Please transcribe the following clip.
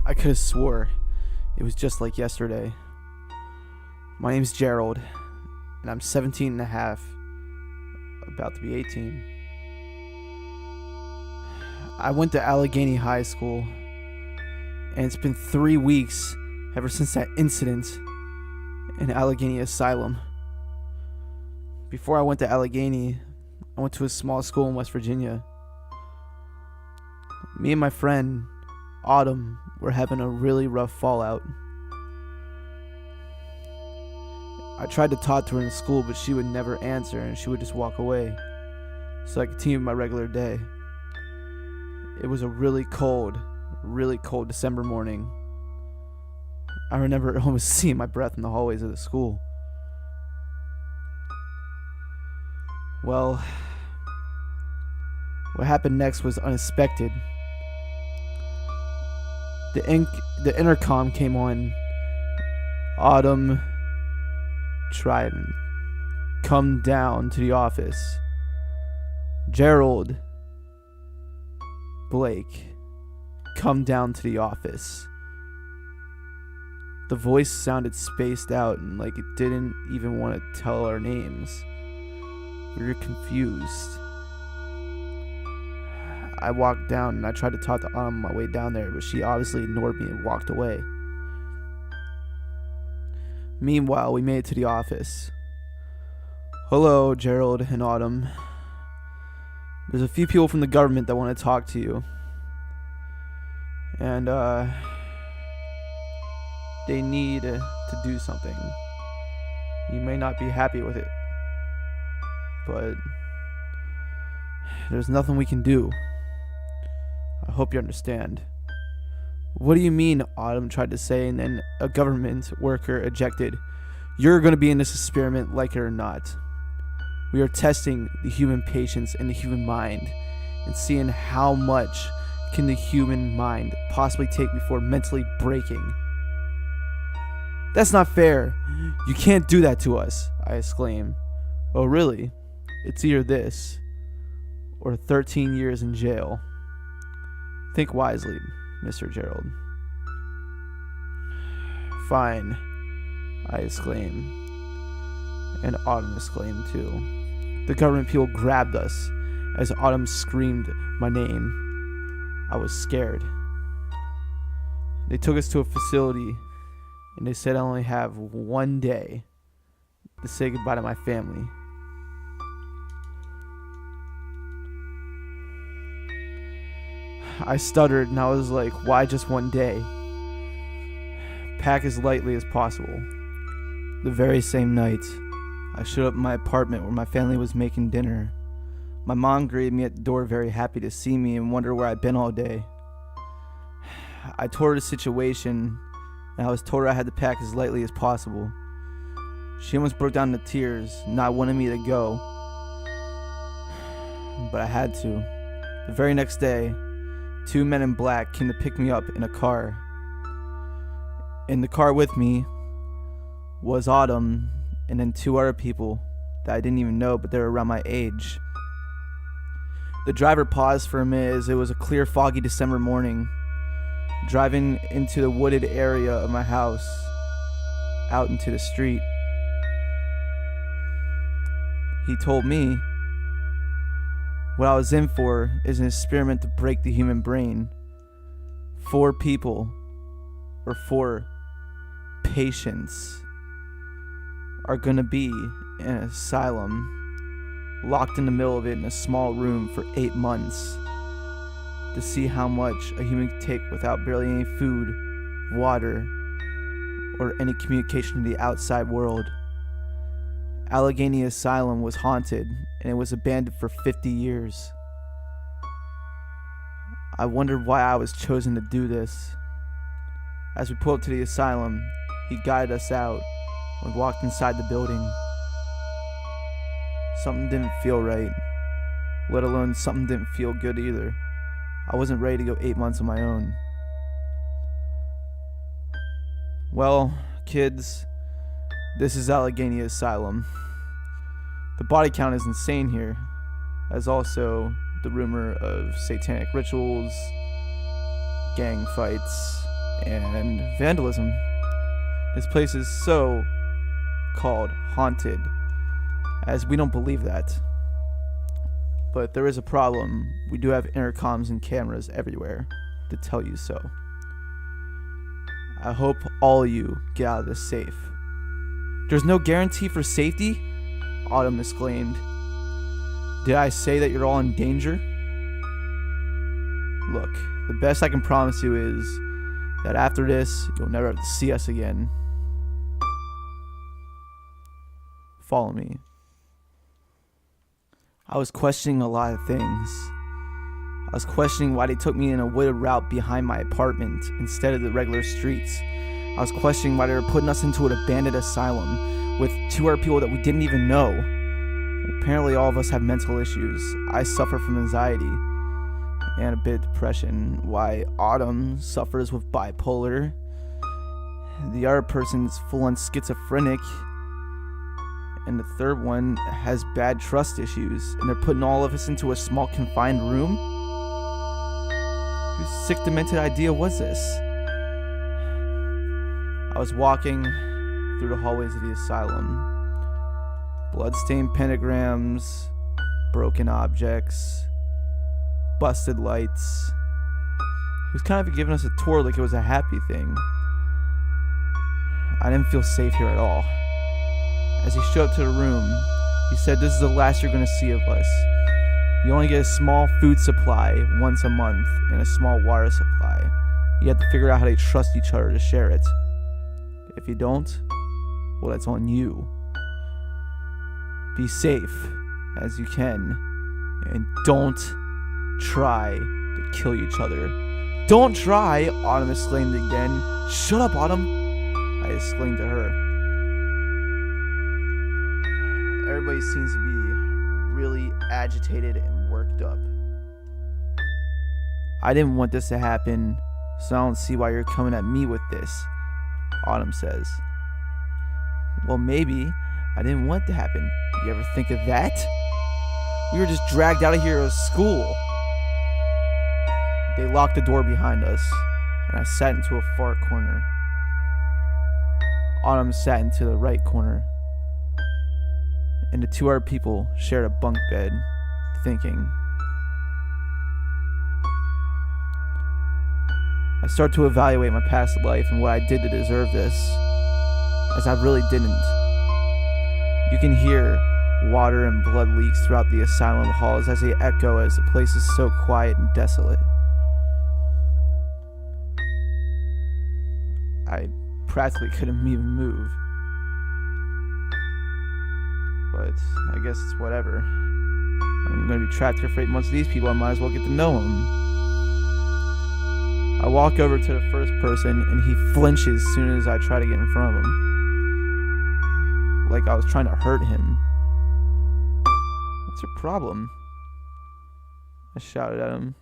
I could have swore it was just like yesterday. My name's Gerald, and I'm 17 and a half, about to be 18. I went to Allegheny High School, and it's been 3 weeks ever since that incident in Allegheny Asylum. Before I went to Allegheny, I went to a small school in West Virginia. Me and my friend, Autumn, were having a really rough fallout. I tried to talk to her in school, but she would never answer, and she would just walk away. So I continued my regular day. It was a really cold December morning. I remember almost seeing my breath in the hallways of the school. Well, what happened next was unexpected. The intercom came on. Autumn, try and come down to the office. Gerald, Blake, come down to the office. The voice sounded spaced out and like it didn't even want to tell our names. We were confused. I walked down and I tried to talk to Autumn on my way down there, but she obviously ignored me and walked away. Meanwhile, we made it to the office. Hello, Gerald and Autumn. There's a few people from the government that want to talk to you. And, they need to do something. You may not be happy with it, but there's nothing we can do. I hope you understand. What do you mean? Autumn tried to say, and then a government worker ejected. You're going to be in this experiment, like it or not. We are testing the human patience and the human mind and seeing how much can the human mind possibly take before mentally breaking. That's not fair. You can't do that to us, I exclaimed. Oh, really? It's either this or 13 years in jail. Think wisely, Mr. Gerald. Fine, I exclaimed. And Autumn exclaimed too. The government people grabbed us as Autumn screamed my name. I was scared. They took us to a facility and they said I only have 1 day to say goodbye to my family. I stuttered and I was like, why just 1 day? Pack as lightly as possible. The very same night, I showed up in my apartment where my family was making dinner. My mom greeted me at the door, very happy to see me and wondered where I'd been all day. I told her the situation, and I was told her I had to pack as lightly as possible. She almost broke down into tears, not wanting me to go. But I had to. The very next day, 2 men in black came to pick me up in a car. In the car with me was Autumn and then 2 other people that I didn't even know, but they were around my age. The driver paused for a minute as it was a clear, foggy December morning, driving into the wooded area of my house, out into the street. He told me what I was in for is an experiment to break the human brain. 4 people, or 4 patients, are gonna be in an asylum, locked in the middle of it in a small room for 8 months, to see how much a human can take without barely any food, water, or any communication to the outside world. Allegheny Asylum was haunted, and it was abandoned for 50 years. I wondered why I was chosen to do this. As we pulled up to the asylum, he guided us out and walked inside the building. Something didn't feel right, let alone something didn't feel good either. I wasn't ready to go 8 months on my own. Well, kids, this is Allegheny Asylum. The body count is insane here, as also the rumor of satanic rituals, gang fights, and vandalism. This place is so called haunted, as we don't believe that. But there is a problem. We do have intercoms and cameras everywhere to tell you so. I hope all of you get out of this safe. There's no guarantee for safety? Autumn exclaimed. Did I say that you're all in danger? Look, the best I can promise you is that after this, you'll never have to see us again. Follow me. I was questioning a lot of things. I was questioning why they took me in a wooded route behind my apartment instead of the regular streets. I was questioning why they were putting us into an abandoned asylum with 2 other people that we didn't even know. Apparently all of us have mental issues. I suffer from anxiety and a bit of depression. Why Autumn suffers with bipolar. The other person's full-on schizophrenic. And the third one has bad trust issues. And they're putting all of us into a small confined room? Whose sick, demented idea was this? I was walking through the hallways of the asylum. Bloodstained pentagrams, broken objects, busted lights. He was kind of giving us a tour like it was a happy thing. I didn't feel safe here at all. As he showed up to the room, he said, "This is the last you're going to see of us. You only get a small food supply once a month and a small water supply. You have to figure out how they trust each other to share it. If you don't, well, that's on you. Be safe as you can, and don't try to kill each other." "Don't try!" Autumn exclaimed again. "Shut up, Autumn!" I exclaimed to her. Everybody seems to be really agitated and worked up. "I didn't want this to happen, so I don't see why you're coming at me with this," Autumn says. "Well, maybe I didn't want it to happen. You ever think of that? We were just dragged out of here at school." They locked the door behind us, and I sat into a far corner. Autumn sat into the right corner, and the 2 other people shared a bunk bed, thinking. I start to evaluate my past life and what I did to deserve this, as I really didn't. You can hear water and blood leaks throughout the asylum halls as they echo as the place is so quiet and desolate. I practically couldn't even move. But I guess it's whatever. I'm going to be trapped here for 8 months with these people. I might as well get to know them. I walk over to the first person, and he flinches as soon as I try to get in front of him. Like I was trying to hurt him. "What's your problem?" I shouted at him.